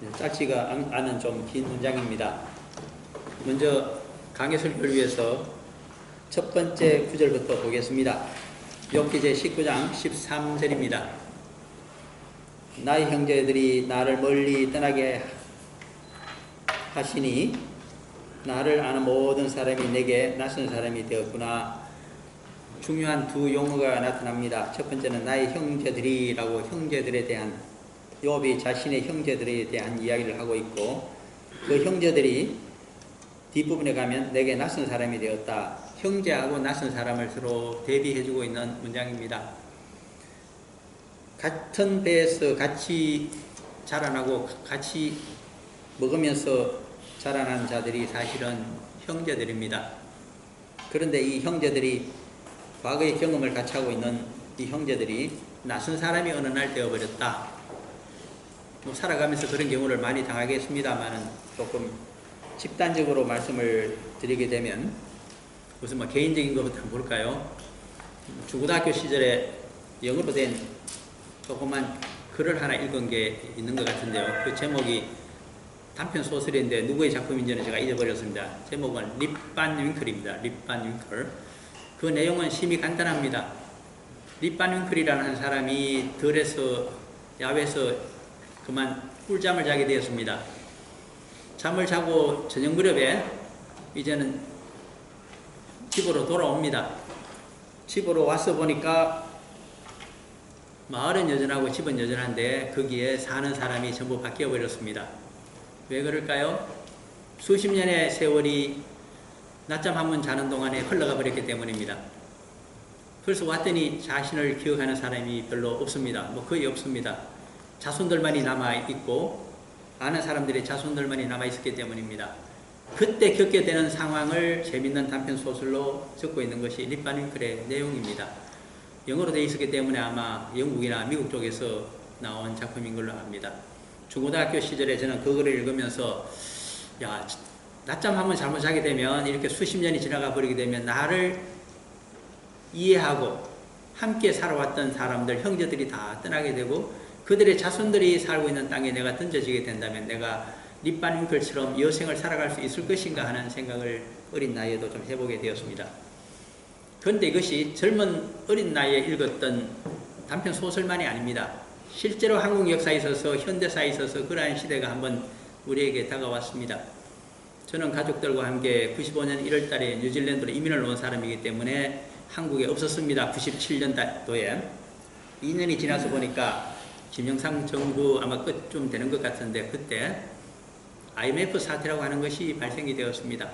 짧지가 않은 좀 긴 문장입니다. 먼저 강의 설교를 위해서 첫 번째 구절부터 보겠습니다. 욥기 제19장 13절입니다. 나의 형제들이 나를 멀리 떠나게 하시니 나를 아는 모든 사람이 내게 낯선 사람이 되었구나. 중요한 두 용어가 나타납니다. 첫 번째는 나의 형제들이라고 형제들에 대한 욥이 자신의 형제들에 대한 이야기를 하고 있고 그 형제들이 뒷부분에 가면 내게 낯선 사람이 되었다. 형제하고 낯선 사람을 서로 대비해주고 있는 문장입니다. 같은 배에서 같이 자라나고 같이 먹으면서 자라난 자들이 사실은 형제들입니다. 그런데 이 형제들이 과거의 경험을 같이 하고 있는 이 형제들이 낯선 사람이 어느 날 되어버렸다. 살아가면서 그런 경우를 많이 당하겠습니다만은 조금 집단적으로 말씀을 드리게 되면 무슨 개인적인 것부터 한번 볼까요? 중고등학교 시절에 영어로 된 조그만 글을 하나 읽은 게 있는 것 같은데요. 그 제목이 단편 소설인데 누구의 작품인지는 제가 잊어버렸습니다. 제목은 립반 윙클입니다. 립반 윙클. 그 내용은 심히 간단합니다. 립반 윙클이라는 한 사람이 들에서 야외에서 그만 꿀잠을 자게 되었습니다. 잠을 자고 저녁 무렵에 이제는 집으로 돌아옵니다. 집으로 와서 보니까 마을은 여전하고 집은 여전한데 거기에 사는 사람이 전부 바뀌어 버렸습니다. 왜 그럴까요? 수십 년의 세월이 낮잠 한 번 자는 동안에 흘러가 버렸기 때문입니다. 그래서 왔더니 자신을 기억하는 사람이 별로 없습니다. 거의 없습니다. 자손들만이 남아있고 아는 사람들의 자손들만이 남아있었기 때문입니다. 그때 겪게 되는 상황을 재밌는 단편 소설로 적고 있는 것이 립반 윙클의 내용입니다. 영어로 되어 있었기 때문에 아마 영국이나 미국 쪽에서 나온 작품인 걸로 압니다. 중고등학교 시절에 저는 그거를 읽으면서 낮잠 한번 잘못 자게 되면 이렇게 수십 년이 지나가 버리게 되면 나를 이해하고 함께 살아왔던 사람들, 형제들이 다 떠나게 되고 그들의 자손들이 살고 있는 땅에 내가 던져지게 된다면 내가 립반 윙클처럼 여생을 살아갈 수 있을 것인가 하는 생각을 어린 나이에도 좀 해보게 되었습니다. 그런데 이것이 젊은 어린 나이에 읽었던 단편 소설만이 아닙니다. 실제로 한국 역사에 있어서 현대사에 있어서 그러한 시대가 한번 우리에게 다가왔습니다. 저는 가족들과 함께 95년 1월 달에 뉴질랜드로 이민을 온 사람이기 때문에 한국에 없었습니다. 97년도에. 2년이 지나서 보니까 김영삼 정부 아마 끝좀 되는 것 같은데 그때 IMF 사태라고 하는 것이 발생이 되었습니다.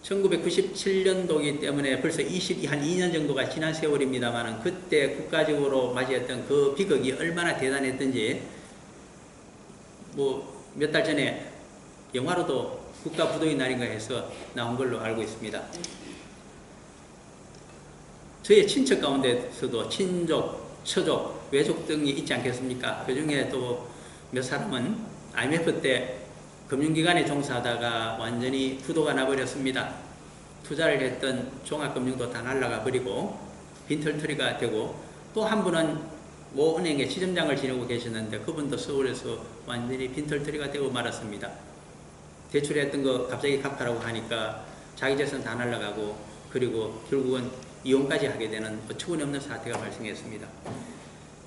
1997년도이기 때문에 벌써 한 2년 정도가 지난 세월입니다만 그때 국가적으로 맞이했던 그 비극이 얼마나 대단했던지 몇 달 전에 영화로도 국가부도의 날인가 해서 나온 걸로 알고 있습니다. 저의 친척 가운데서도 친족, 처족, 외족 등이 있지 않겠습니까? 그 중에 또 몇 사람은 IMF 때 금융기관에 종사하다가 완전히 부도가 나버렸습니다. 투자를 했던 종합금융도 다 날아가 버리고 빈털터리가 되고 또 한 분은 모 은행의 지점장을 지내고 계셨는데 그분도 서울에서 완전히 빈털터리가 되고 말았습니다. 대출했던 거 갑자기 갚아라고 하니까 자기 재산 다 날아가고 그리고 결국은 이혼까지 하게 되는 어처구니없는 사태가 발생했습니다.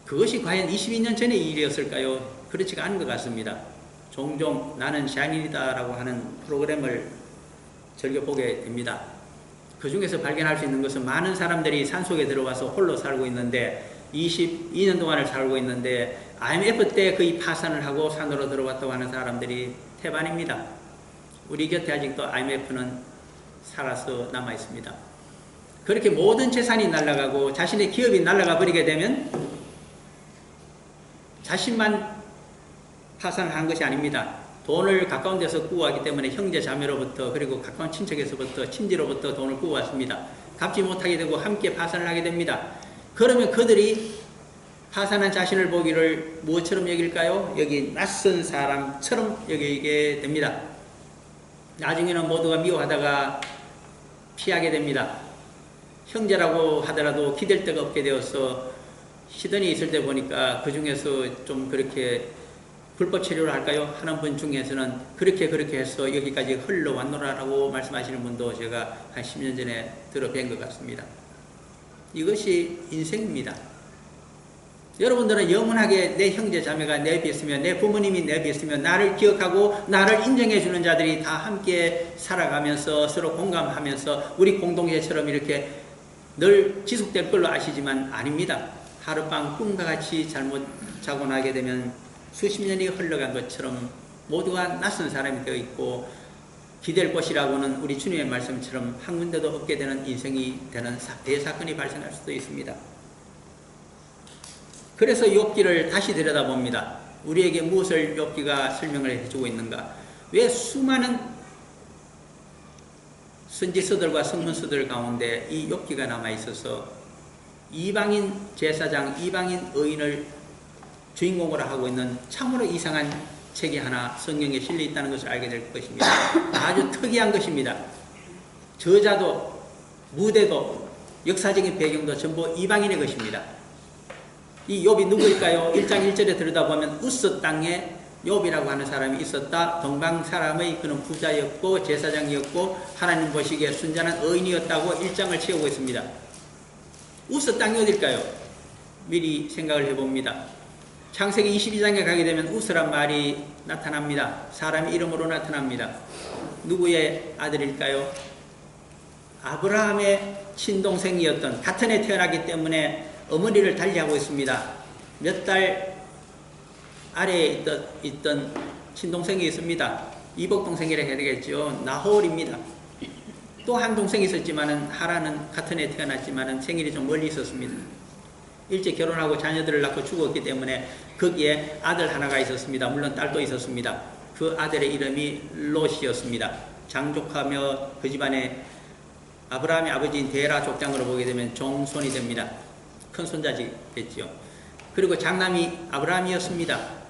그것이 과연 22년 전의 일이었을까요? 그렇지가 않은 것 같습니다. 종종 나는 샤인이다라고 하는 프로그램을 즐겨 보게 됩니다. 그 중에서 발견할 수 있는 것은 많은 사람들이 산속에 들어와서 홀로 살고 있는데 22년 동안을 살고 있는데 IMF 때 거의 파산을 하고 산으로 들어왔다고 하는 사람들이 태반입니다. 우리 곁에 아직도 IMF는 살아서 남아 있습니다. 그렇게 모든 재산이 날아가고 자신의 기업이 날아가 버리게 되면 자신만 파산을 한 것이 아닙니다. 돈을 가까운 데서 구하기 때문에 형제 자매로부터 그리고 가까운 친척에서부터 친지로부터 돈을 구해왔습니다. 갚지 못하게 되고 함께 파산을 하게 됩니다. 그러면 그들이 파산한 자신을 보기를 무엇처럼 여길까요? 여기 낯선 사람처럼 여기게 됩니다. 나중에는 모두가 미워하다가 피하게 됩니다. 형제라고 하더라도 기댈 데가 없게 되어서 시드니에 있을 때 보니까 그 중에서 좀 그렇게 불법 체류를 할까요? 하는 분 중에서는 그렇게 해서 여기까지 흘러왔노라라고 말씀하시는 분도 제가 한 10년 전에 들어뵌 것 같습니다. 이것이 인생입니다. 여러분들은 영원하게 내 형제 자매가 내 옆에 있으며 내 부모님이 내 옆에 있으며 나를 기억하고 나를 인정해 주는 자들이 다 함께 살아가면서 서로 공감하면서 우리 공동체처럼 이렇게 늘 지속될 걸로 아시지만 아닙니다. 하룻밤 꿈과 같이 잘못 자고 나게 되면 수십 년이 흘러간 것처럼 모두가 낯선 사람이 되어 있고 기댈 곳이라고는 우리 주님의 말씀처럼 한 군데도 없게 되는 인생이 되는 대사건이 발생할 수도 있습니다. 그래서 욥기를 다시 들여다봅니다. 우리에게 무엇을 욥기가 설명을 해주고 있는가? 왜 수많은 선지서들과 성문서들 가운데 이 욥기가 남아있어서 이방인 제사장, 이방인 의인을 주인공으로 하고 있는 참으로 이상한 책이 하나 성경에 실려 있다는 것을 알게 될 것입니다. 아주 특이한 것입니다. 저자도 무대도 역사적인 배경도 전부 이방인의 것입니다. 이 욥이 누구일까요? 1장 1절에 들여다보면 우스 땅에 욥이라고 하는 사람이 있었다. 동방 사람의 그는 부자였고 제사장이었고 하나님 보시기에 순전한 의인이었다고 1장을 채우고 있습니다. 우스 땅이 어딜까요? 미리 생각을 해봅니다. 창세기 22장에 가게 되면 우스란 말이 나타납니다. 사람 이름으로 나타납니다. 누구의 아들일까요? 아브라함의 친동생이었던, 같은 해 태어나기 때문에 어머니를 달리하고 있습니다. 몇 달 아래에 있던 친동생이 있습니다. 이복동생이라 해야 되겠죠. 나홀입니다. 또 한 동생이 있었지만은 하란은 같은 해 태어났지만은 생일이 좀 멀리 있었습니다. 일찍 결혼하고 자녀들을 낳고 죽었기 때문에 거기에 아들 하나가 있었습니다. 물론 딸도 있었습니다. 그 아들의 이름이 롯이었습니다. 장족하며 그 집안의 아브라함의 아버지인 데라 족장으로 보게 되면 종손이 됩니다. 큰 손자지겠지요. 그리고 장남이 아브라함이었습니다.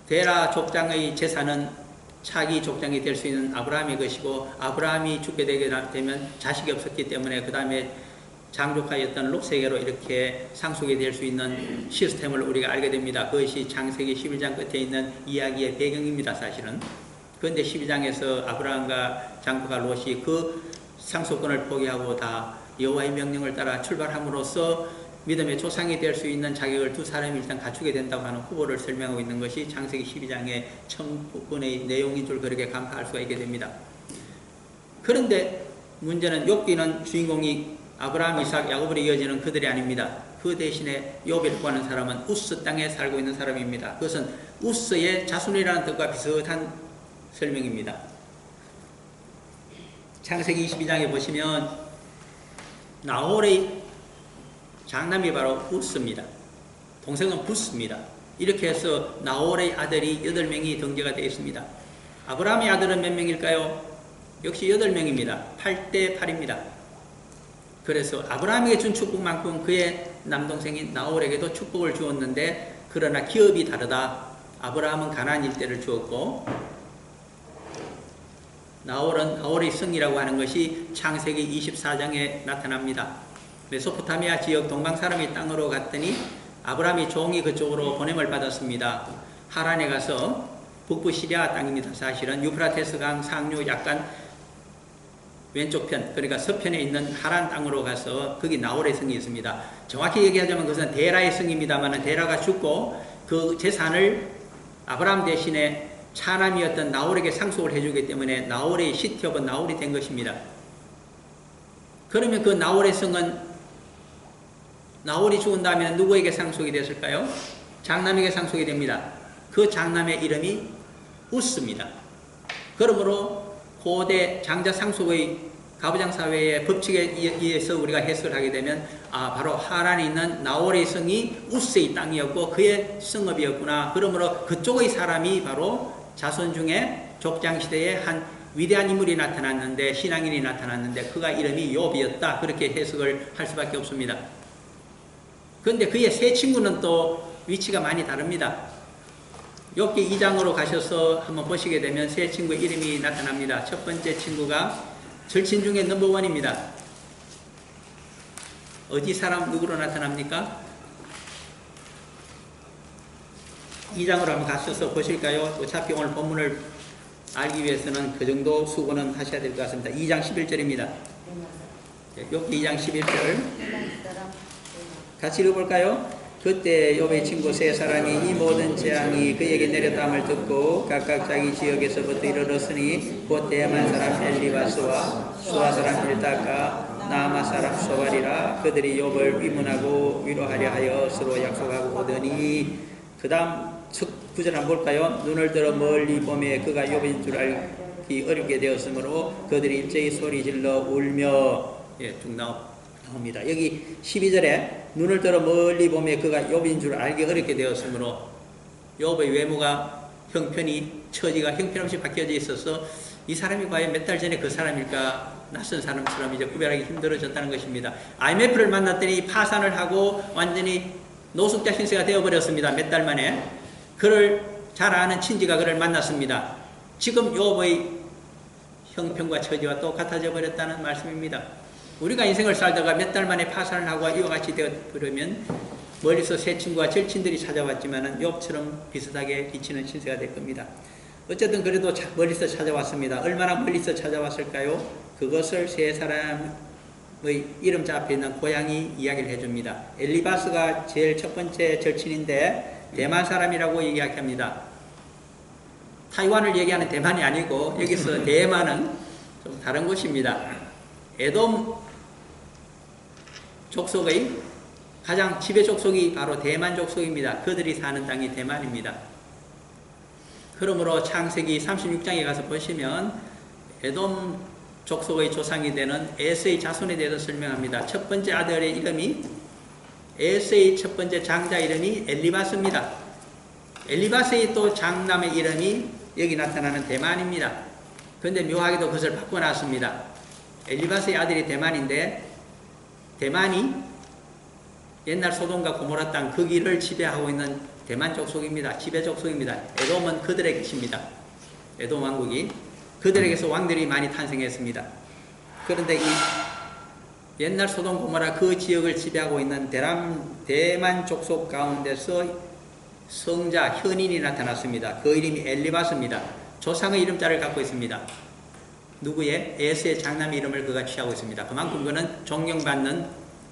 데라 족장의 재산은 차기 족장이 될 수 있는 아브라함의 것이고 아브라함이 죽게 되게 되면 자식이 없었기 때문에 그 다음에 장족하였던 롯에게로 이렇게 상속이 될 수 있는 시스템을 우리가 알게 됩니다. 그것이 창세기 11장 끝에 있는 이야기의 배경입니다. 사실은. 그런데 12장에서 아브라함과 장족한 롯이 그 상속권을 포기하고 다 여호와의 명령을 따라 출발함으로써 믿음의 조상이 될 수 있는 자격을 두 사람이 일단 갖추게 된다고 하는 후보를 설명하고 있는 것이 창세기 12장의 처음부분의 내용인 줄 그렇게 간파할 수가 있게 됩니다. 그런데 문제는 욥기는 주인공이 아브라함, 이삭, 야곱으로 이어지는 그들이 아닙니다. 그 대신에 욥이라고 하는 사람은 우스 땅에 살고 있는 사람입니다. 그것은 우스의 자손이라는 뜻과 비슷한 설명입니다. 창세기 22장에 보시면 나홀의 장남이 바로 우스입니다. 동생은 부스입니다. 이렇게 해서 나홀의 아들이 8명이 등재가 되어 있습니다. 아브라함의 아들은 몇 명일까요? 역시 8명입니다. 8대 8입니다. 그래서 아브라함에게 준 축복만큼 그의 남동생인 나홀에게도 축복을 주었는데 그러나 기업이 다르다. 아브라함은 가나안 일대를 주었고 나홀의 성이라고 하는 것이 창세기 24장에 나타납니다. 메소포타미아 지역 동방 사람의 땅으로 갔더니 아브라함이 종이 그쪽으로 보냄을 받았습니다. 하란에 가서 북부 시리아 땅입니다. 사실은 유프라테스 강 상류 약간 왼쪽 편, 그러니까 서편에 있는 하란 땅으로 가서 거기 나홀의 성이 있습니다. 정확히 얘기하자면 그것은 데라의 성입니다만 데라가 죽고 그 재산을 아브라함 대신에 차남이었던 나홀에게 상속을 해주기 때문에 나홀의 시티업은 나홀이 된 것입니다. 그러면 그 나홀의 성은 나홀이 죽은 다음에 누구에게 상속이 됐을까요? 장남에게 상속이 됩니다. 그 장남의 이름이 우스입니다. 그러므로 고대 장자 상속의 가부장 사회의 법칙에 의해서 우리가 해석을 하게 되면 바로 하란에 있는 나홀의 성이 우스의 땅이었고 그의 성읍이었구나. 그러므로 그쪽의 사람이 바로 자손 중에 족장시대에 한 위대한 인물이 나타났는데 신앙인이 나타났는데 그가 이름이 욥이었다. 그렇게 해석을 할 수밖에 없습니다. 그런데 그의 세 친구는 또 위치가 많이 다릅니다. 욥기 2장으로 가셔서 한번 보시게 되면 세 친구의 이름이 나타납니다. 첫 번째 친구가 절친 중에 넘버원입니다. 어디 사람 누구로 나타납니까? 2장으로 한번 가셔서 보실까요? 어차피 오늘 본문을 알기 위해서는 그 정도 수고는 하셔야 될 것 같습니다. 2장 11절입니다. 욥기 2장 11절 같이 읽어볼까요? 그때 욥의 친구 세 사람이 이 모든 재앙이 그에게 내렸다함을 듣고 각각 자기 지역에서부터 이르렀으니 곧 대만 사람 엘리바스와 수아 사람 빌닷과 나아마 사람 소발이라. 그들이 욥을 위문하고 위로하려 하여 서로 약속하고 오더니 그 다음 9절 한번 볼까요? 눈을 들어 멀리 보매 그가 욥인 줄 알기 어렵게 되었으므로 그들이 일제히 소리 질러 울며 쭉 나옵니다. 여기 12절에 눈을 들어 멀리 보매 그가 욥인 줄 알기 어렵게 되었으므로 욥의 외모가 형편이 처지가 형편없이 바뀌어져 있어서 이 사람이 과연 몇 달 전에 그 사람일까 낯선 사람처럼 이제 구별하기 힘들어졌다는 것입니다. IMF를 만났더니 파산을 하고 완전히 노숙자 신세가 되어버렸습니다. 몇 달 만에. 그를 잘 아는 친지가 그를 만났습니다. 지금 욥의 형편과 처지와 똑같아져 버렸다는 말씀입니다. 우리가 인생을 살다가 몇 달 만에 파산을 하고 이와 같이 되어버리면 멀리서 새 친구와 절친들이 찾아왔지만 욥처럼 비슷하게 비치는 신세가 될 겁니다. 어쨌든 그래도 멀리서 찾아왔습니다. 얼마나 멀리서 찾아왔을까요? 그것을 세 사람의 이름자 앞에 있는 고향이 이야기를 해줍니다. 엘리바스가 제일 첫 번째 절친인데 대만 사람이라고 이야기합니다. 타이완을 얘기하는 대만이 아니고 여기서 대만은 좀 다른 곳입니다. 에돔 족속의 가장 지배 족속이 바로 대만 족속입니다. 그들이 사는 땅이 대만입니다. 그러므로 창세기 36장에 가서 보시면 에돔 족속의 조상이 되는 에서의 자손에 대해서 설명합니다. 첫 번째 아들의 이름이 에서의 첫 번째 장자 이름이 엘리바스입니다. 엘리바스의 또 장남의 이름이 여기 나타나는 대만입니다. 그런데 묘하게도 그것을 바꿔놨습니다. 엘리바스의 아들이 대만인데 대만이 옛날 소돔과 고모라 땅 그 길을 지배하고 있는 대만 족속입니다. 지배 족속입니다. 에돔은 그들의 것입니다. 에돔 왕국이 그들에게서 왕들이 많이 탄생했습니다. 그런데 이 옛날 소돔 고모라 그 지역을 지배하고 있는 대만 족속 가운데서 성자 현인이 나타났습니다. 그 이름이 엘리바스입니다. 조상의 이름자를 갖고 있습니다. 누구의? 에서의 장남의 이름을 그가 취하고 있습니다. 그만큼 그는 존경받는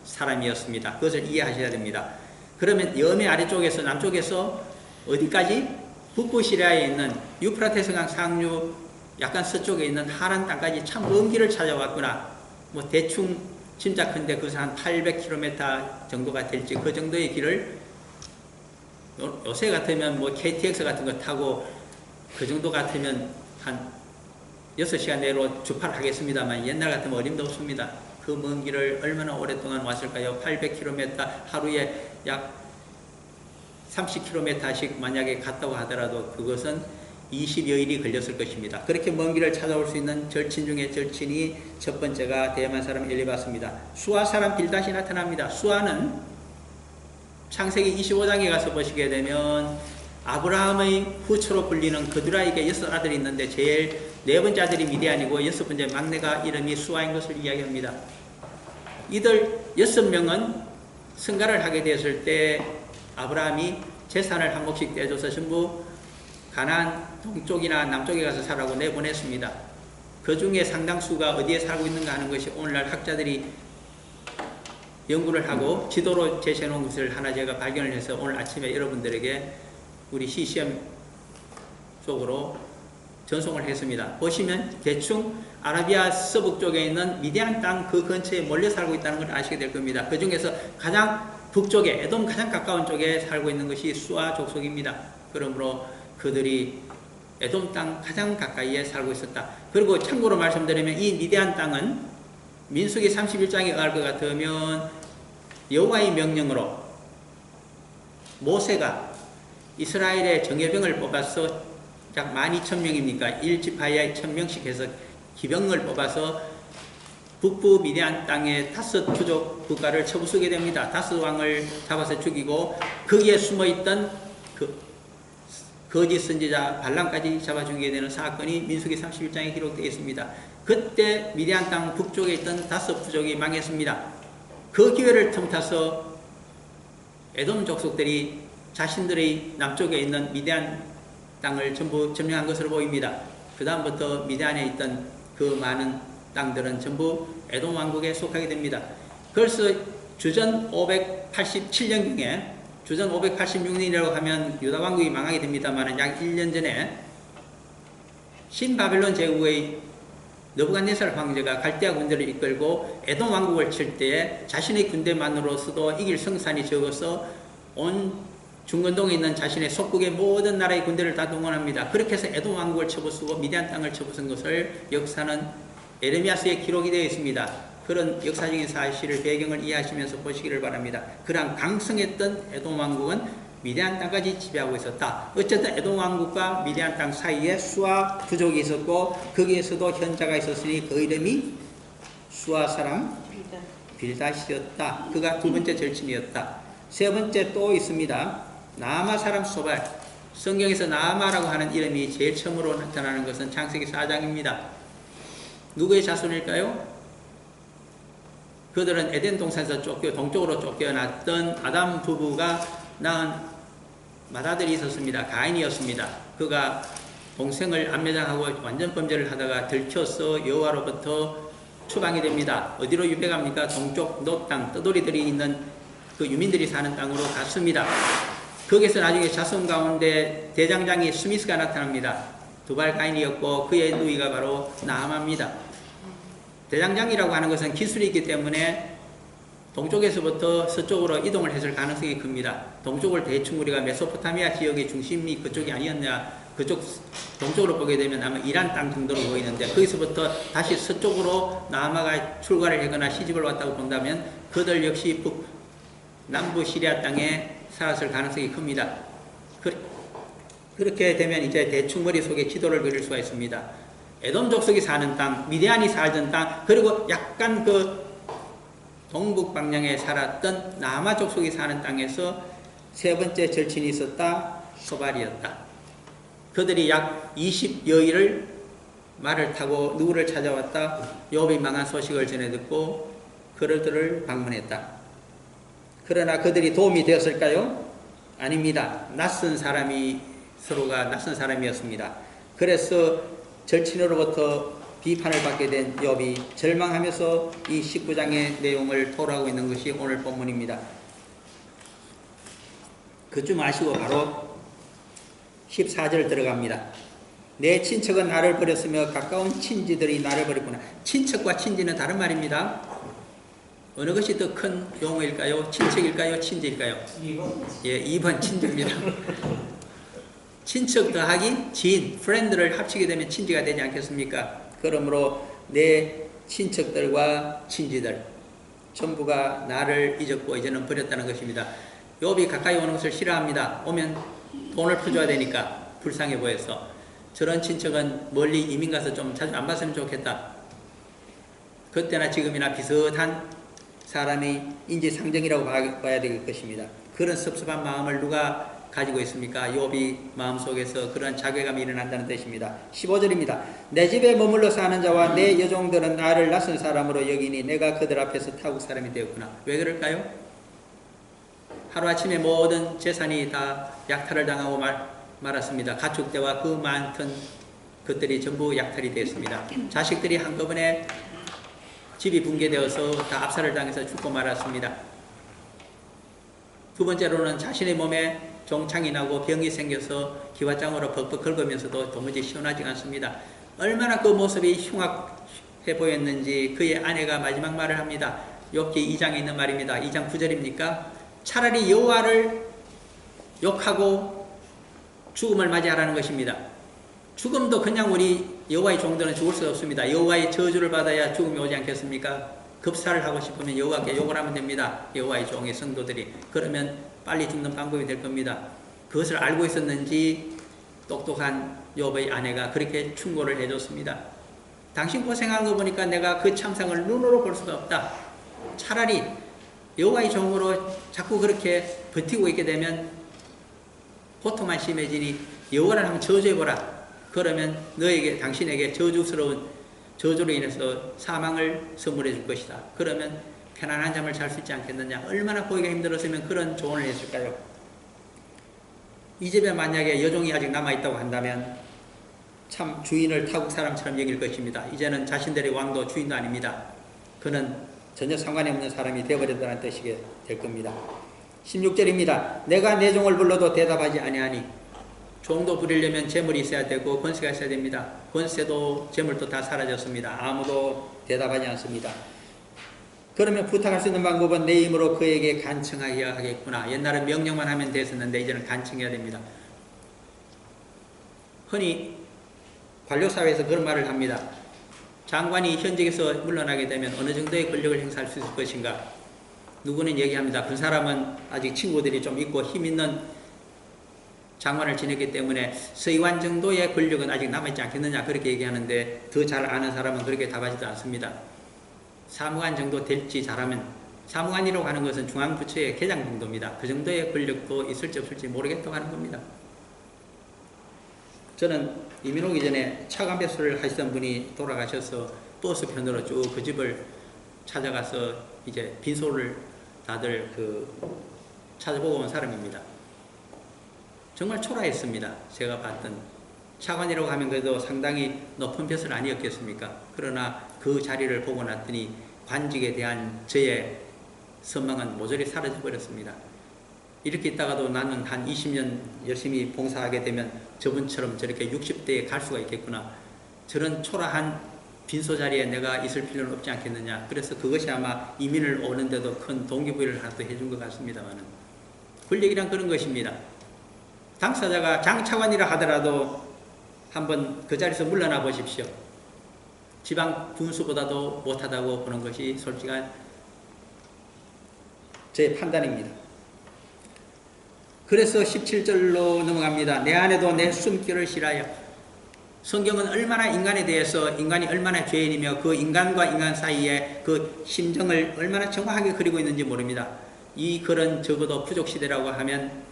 사람이었습니다. 그것을 이해하셔야 됩니다. 그러면 염해 아래쪽에서 남쪽에서 어디까지? 북부 시리아에 있는 유프라테스강 상류 약간 서쪽에 있는 하란 땅까지 참 먼 길을 찾아왔구나. 뭐 대충 짐작컨대 그것은 한 800km 정도가 될지 그 정도의 길을 요새 같으면 뭐 KTX 같은 거 타고 그 정도 같으면 한 6시간 내로 주파하겠습니다만 옛날 같으면 어림도 없습니다. 그 먼 길을 얼마나 오랫동안 왔을까요? 800km 하루에 약 30km씩 만약에 갔다고 하더라도 그것은 20여일이 걸렸을 것입니다. 그렇게 먼 길을 찾아올 수 있는 절친 중에 절친이 첫 번째가 대만 사람 엘리바스입니다. 수아 사람 빌닷이 나타납니다. 수아는 창세기 25장에 가서 보시게 되면 아브라함의 후처로 불리는 그드라에게 6 아들이 있는데 제일 4번째 아들이 미디안이고 6번째 막내가 이름이 수아인 것을 이야기합니다. 이들 6명은 승가를 하게 되었을 때 아브라함이 재산을 한 몫씩 떼줘서 전부 가나안 동쪽이나 남쪽에 가서 살라고 내보냈습니다. 그 중에 상당수가 어디에 살고 있는가 하는 것이 오늘날 학자들이 연구를 하고 지도로 제시해 놓은 것을 하나 제가 발견을 해서 오늘 아침에 여러분들에게 우리 CCM 쪽으로 전송을 했습니다. 보시면 대충 아라비아 서북 쪽에 있는 미디안 땅 그 근처에 몰려 살고 있다는 걸 아시게 될 겁니다. 그 중에서 가장 북쪽에 에돔 가장 가까운 쪽에 살고 있는 것이 수아 족속입니다. 그러므로 그들이 에돔 땅 가장 가까이에 살고 있었다. 그리고 참고로 말씀드리면 이 미디안 땅은 민수기 31장에 의할 것 같으면 여호와의 명령으로 모세가 이스라엘의 정예병을 뽑아서 약 12,000명입니까? 1지파에 1,000명씩 해서 기병을 뽑아서 북부 미디안 땅의 다섯 부족 국가를 쳐부수게 됩니다. 다섯 왕을 잡아서 죽이고 거기에 숨어있던 그 거짓 선지자 발람까지 잡아 죽이게 되는 사건이 민수기 31장에 기록되어 있습니다. 그때 미디안 땅 북쪽에 있던 다섯 부족이 망했습니다. 그 기회를 틈타서 에돔 족속들이 자신들의 남쪽에 있는 미디안 땅을 전부 점령한 것으로 보입니다. 그 다음부터 미디안에 있던 그 많은 땅들은 전부 에돔 왕국에 속하게 됩니다. 그래서 주전 587년경에 주전 586년이라고 하면 유다 왕국이 망하게 됩니다만 약 1년 전에 신바벨론 제국의 느부갓네살 황제가 갈대아 군대를 이끌고 에돔 왕국을 칠 때에 자신의 군대만으로서도 이길 성산이 적어서 온 중건동에 있는 자신의 속국의 모든 나라의 군대를 다 동원합니다. 그렇게 해서 에돔 왕국을 쳐부수고 미디안 땅을 쳐부순 것을 역사는 에레미야서에 기록이 되어 있습니다. 그런 역사적인 사실을 배경을 이해하시면서 보시기를 바랍니다. 그러한 강성했던 에돔 왕국은 미디안 땅까지 지배하고 있었다. 어쨌든 에돔 왕국과 미디안 땅 사이에 수아 부족이 있었고 거기에서도 현자가 있었으니 그 이름이 수아 사람 빌닷이었다. 그가 두 번째 절친이었다. 세 번째 또 있습니다. 나아마 사람 소발. 성경에서 나아마라고 하는 이름이 제일 처음으로 나타나는 것은 창세기 4장입니다. 누구의 자손일까요? 그들은 에덴 동산에서 동쪽으로 쫓겨났던 아담 부부가 낳은 맏아들이 있었습니다. 가인이었습니다. 그가 동생을 암매장하고 완전 범죄를 하다가 들켜서 여호와로부터 추방이 됩니다. 어디로 유배갑니까? 동쪽 놋 땅, 떠돌이들이 있는 그 유민들이 사는 땅으로 갔습니다. 거기서 나중에 자손 가운데 대장장이 스미스가 나타납니다. 두발 가인이었고 그의 누이가 바로 나아마입니다. 대장장이라고 하는 것은 기술이 있기 때문에 동쪽에서부터 서쪽으로 이동을 했을 가능성이 큽니다. 동쪽을 대충 우리가 메소포타미아 지역의 중심이 그쪽이 아니었냐, 그쪽 동쪽으로 보게 되면 아마 이란 땅 정도로 보이는데 거기서부터 다시 서쪽으로 나아마가 출가를 하거나 시집을 왔다고 본다면 그들 역시 남부 시리아 땅에 살았을 가능성이 큽니다. 그렇게 되면 이제 대충 머릿속에 지도를 그릴 수가 있습니다. 에돔 족속이 사는 땅, 미디안이 살던 땅, 그리고 약간 그 동북 방향에 살았던 나아마 족속이 사는 땅에서 세 번째 절친이 있었다. 소발이었다. 그들이 약 20여일을 말을 타고 누구를 찾아왔다. 욥이 망한 소식을 전해 듣고 그들을 방문했다. 그러나 그들이 도움이 되었을까요? 아닙니다. 서로가 낯선 사람이었습니다. 그래서 절친으로부터 비판을 받게 된 욥이 절망하면서 이 19장의 내용을 토로하고 있는 것이 오늘 본문입니다. 그쯤 아시고 바로 14절 들어갑니다. 내 친척은 나를 버렸으며 가까운 친지들이 나를 버렸구나. 친척과 친지는 다른 말입니다. 어느 것이 더 큰 용어일까요? 친척일까요? 친지일까요? 2번. 예, 2번 친지입니다. 친척 더하기 지인, 프렌드를 합치게 되면 친지가 되지 않겠습니까? 그러므로 내 친척들과 친지들 전부가 나를 잊었고 이제는 버렸다는 것입니다. 욥이 가까이 오는 것을 싫어합니다. 오면 돈을 풀줘야 되니까 불쌍해 보여서. 저런 친척은 멀리 이민 가서 좀 자주 안 봤으면 좋겠다. 그때나 지금이나 비슷한 사람의 인지상정이라고 봐야 될 것입니다. 그런 섭섭한 마음을 누가 가지고 있습니까? 욥이 마음속에서 그런 자괴감이 일어난다는 뜻입니다. 15절입니다. 내 집에 머물러 사는 자와 내 여종들은 나를 낯선 사람으로 여기니 내가 그들 앞에서 타국 사람이 되었구나. 왜 그럴까요? 하루아침에 모든 재산이 다 약탈을 당하고 말았습니다. 가축대와 그 많던 것들이 전부 약탈이 되었습니다. 자식들이 한꺼번에 집이 붕괴되어서 다 압살을 당해서 죽고 말았습니다. 두 번째로는 자신의 몸에 종창이 나고 병이 생겨서 기와장으로 벅벅 긁으면서도 도무지 시원하지 않습니다. 얼마나 그 모습이 흉악해 보였는지 그의 아내가 마지막 말을 합니다. 욥기 2장에 있는 말입니다. 2장 9절입니까? 차라리 여호와를 욕하고 죽음을 맞이하라는 것입니다. 죽음도 그냥 우리 여호와의 종들은 죽을 수 없습니다. 여호와의 저주를 받아야 죽음이 오지 않겠습니까? 급사를 하고 싶으면 여호와께 욕을 하면 됩니다. 여호와의 종의 성도들이. 그러면 빨리 죽는 방법이 될 겁니다. 그것을 알고 있었는지 똑똑한 욥의 아내가 그렇게 충고를 해줬습니다. 당신 고생한 거 보니까 내가 그 참상을 눈으로 볼 수가 없다. 차라리 여호와의 종으로 자꾸 그렇게 버티고 있게 되면 고통만 심해지니 여호와를 한번 저주해보라. 그러면 너에게 당신에게 저주스러운 저주로 인해서 사망을 선물해 줄 것이다. 그러면 편안한 잠을 잘 수 있지 않겠느냐. 얼마나 보기가 힘들었으면 그런 조언을 했을까요? 이 집에 만약에 여종이 아직 남아있다고 한다면 참 주인을 타국 사람처럼 여길 것입니다. 이제는 자신들의 왕도 주인도 아닙니다. 그는 전혀 상관이 없는 사람이 되어버렸다는 뜻이 될 겁니다. 16절입니다. 내가 내 종을 불러도 대답하지 아니하니. 종도 부리려면 재물이 있어야 되고 권세가 있어야 됩니다. 권세도 재물도 다 사라졌습니다. 아무도 대답하지 않습니다. 그러면 부탁할 수 있는 방법은 내 힘으로 그에게 간청하여야 하겠구나. 옛날엔 명령만 하면 됐었는데 이제는 간청해야 됩니다. 흔히 관료사회에서 그런 말을 합니다. 장관이 현직에서 물러나게 되면 어느 정도의 권력을 행사할 수 있을 것인가. 누구는 얘기합니다. 그 사람은 아직 친구들이 좀 있고 힘 있는 장관을 지냈기 때문에 서의관 정도의 권력은 아직 남아있지 않겠느냐 그렇게 얘기하는데 더 잘 아는 사람은 그렇게 답하지도 않습니다. 사무관 정도 될지 잘하면, 사무관이라고 하는 것은 중앙부처의 계장 정도입니다. 그 정도의 권력도 있을지 없을지 모르겠다고 하는 겁니다. 저는 이민 오기 전에 차관 배수를 하시던 분이 돌아가셔서 버스 편으로 쭉 그 집을 찾아가서 이제 빈소를 다들 찾아보고 온 사람입니다. 정말 초라했습니다. 제가 봤던 차관이라고 하면 그래도 상당히 높은 벼슬 아니었겠습니까? 그러나 그 자리를 보고 났더니 관직에 대한 저의 선망은 모조리 사라져 버렸습니다. 이렇게 있다가도 나는 한 20년 열심히 봉사하게 되면 저분처럼 저렇게 60대에 갈 수가 있겠구나. 저런 초라한 빈소 자리에 내가 있을 필요는 없지 않겠느냐. 그래서 그것이 아마 이민을 오는데도 큰 동기부여를 하나 또 해준 것 같습니다만, 권력이란 그런 것입니다. 당사자가 장차관이라 하더라도 한번 그 자리에서 물러나 보십시오. 지방 군수보다도 못하다고 보는 것이 솔직한 제 판단입니다. 그래서 17절로 넘어갑니다. 내 안에도 내 숨결을 실하여. 성경은 얼마나 인간에 대해서, 인간이 얼마나 죄인이며 그 인간과 인간 사이에 그 심정을 얼마나 정확하게 그리고 있는지 모릅니다. 이 글은 적어도 부족시대라고 하면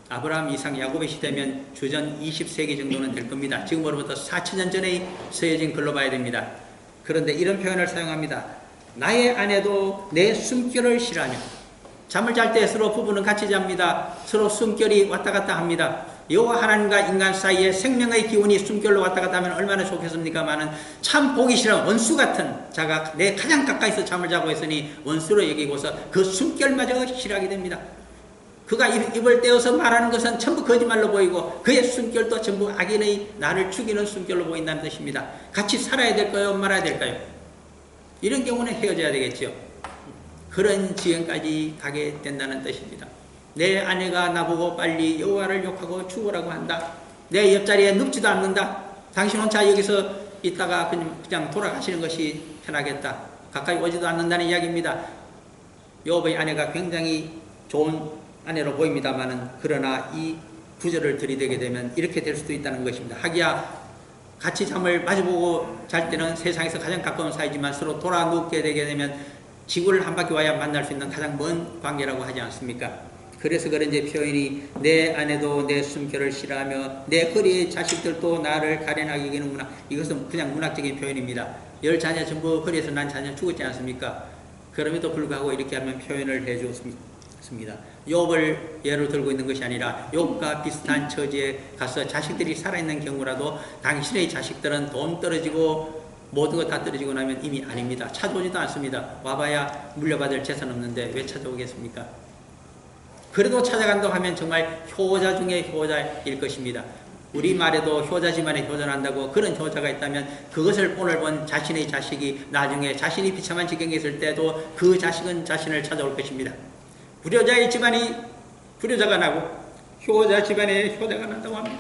아브라함, 이삭, 야곱의 시대면 주전 20세기 정도는 될 겁니다. 지금으로부터 4000년 전에 쓰여진 글로 봐야 됩니다. 그런데 이런 표현을 사용합니다. 나의 안에도 내 숨결을 실하며. 잠을 잘 때 서로 부부는 같이 잡니다. 서로 숨결이 왔다 갔다 합니다. 여호와 하나님과 인간 사이에 생명의 기운이 숨결로 왔다 갔다 하면 얼마나 좋겠습니까마는 참 보기 싫은 원수 같은 자가 내 가장 가까이서 잠을 자고 있으니 원수로 여기고서 그 숨결마저 실하게 됩니다. 그가 입을 떼어서 말하는 것은 전부 거짓말로 보이고 그의 숨결도 전부 악인의 나를 죽이는 숨결로 보인다는 뜻입니다. 같이 살아야 될까요? 말아야 될까요? 이런 경우는 헤어져야 되겠죠. 그런 지경까지 가게 된다는 뜻입니다. 내 아내가 나보고 빨리 여호와를 욕하고 죽으라고 한다. 내 옆자리에 눕지도 않는다. 당신 혼자 여기서 있다가 그냥 돌아가시는 것이 편하겠다. 가까이 오지도 않는다는 이야기입니다. 요업의 아내가 굉장히 좋은 아내로 보입니다만은 그러나 이 구절을 들이대게 되면 이렇게 될 수도 있다는 것입니다. 하기야 같이 잠을 마주보고 잘 때는 세상에서 가장 가까운 사이지만 서로 돌아 눕게 되게 되면 지구를 한 바퀴 와야 만날 수 있는 가장 먼 관계라고 하지 않습니까? 그래서 그런지 표현이 내 안에도 내 숨결을 실하며 내 허리의 자식들도 나를 가련하게 여기는구나. 이것은 그냥 문학적인 표현입니다. 10자녀 전부 허리에서 난 자녀 죽었지 않습니까? 그럼에도 불구하고 이렇게 하면 표현을 해 주었습니다. 욥을 예로 들고 있는 것이 아니라 욥과 비슷한 처지에 가서 자식들이 살아있는 경우라도 당신의 자식들은 돈 떨어지고 모든 것 다 떨어지고 나면 이미 아닙니다. 찾아오지도 않습니다. 와봐야 물려받을 재산 없는데 왜 찾아오겠습니까? 그래도 찾아간다고 하면 정말 효자 중에 효자일 것입니다. 우리말에도 효자 집안에 효자난다고 그런 효자가 있다면 그것을 오늘 본 자신의 자식이 나중에 자신이 비참한 지경에 있을 때도 그 자식은 자신을 찾아올 것입니다. 불효자의 집안이 불효자가 나고 효자 집안에 효자가 난다고 합니다.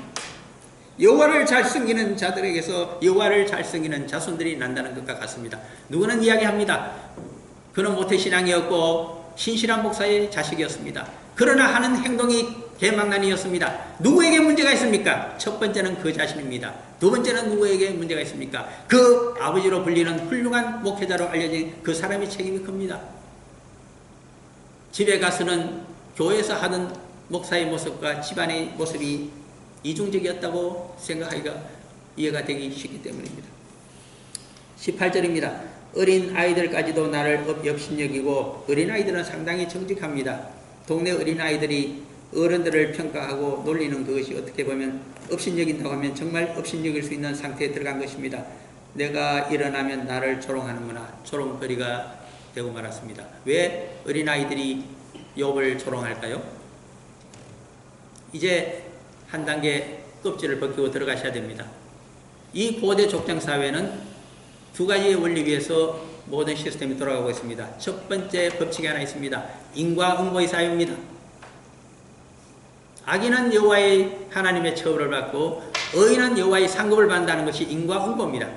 여호와를 잘 섬기는 자들에게서 여호와를 잘 섬기는 자손들이 난다는 것과 같습니다. 누구는 이야기합니다. 그는 모태신앙이었고 신실한 목사의 자식이었습니다. 그러나 하는 행동이 개망난이었습니다. 누구에게 문제가 있습니까? 첫 번째는 그 자신입니다. 두 번째는 누구에게 문제가 있습니까? 그 아버지로 불리는 훌륭한 목회자로 알려진 그 사람의 책임이 큽니다. 집에 가서는 교회에서 하던 목사의 모습과 집안의 모습이 이중적이었다고 생각하기가 이해가 되기 쉽기 때문입니다. 18절입니다. 어린 아이들까지도 나를 업여신여기고 어린 아이들은 상당히 정직합니다. 동네 어린 아이들이 어른들을 평가하고 놀리는 그것이 어떻게 보면 업신여긴다고 하면 정말 업신여길 수 있는 상태에 들어간 것입니다. 내가 일어나면 나를 조롱하는구나. 조롱거리가 되고 말았습니다. 왜 어린아이들이 욥을 조롱할까요? 이제 한 단계 껍질을 벗기고 들어가셔야 됩니다. 이 고대 족장사회는 두 가지의 원리 위에서 모든 시스템이 돌아가고 있습니다. 첫 번째 법칙이 하나 있습니다. 인과응보의 사회입니다. 악인은 여호와의 하나님의 처벌을 받고 의인은 여호와의 상급을 받는다는 것이 인과응보입니다.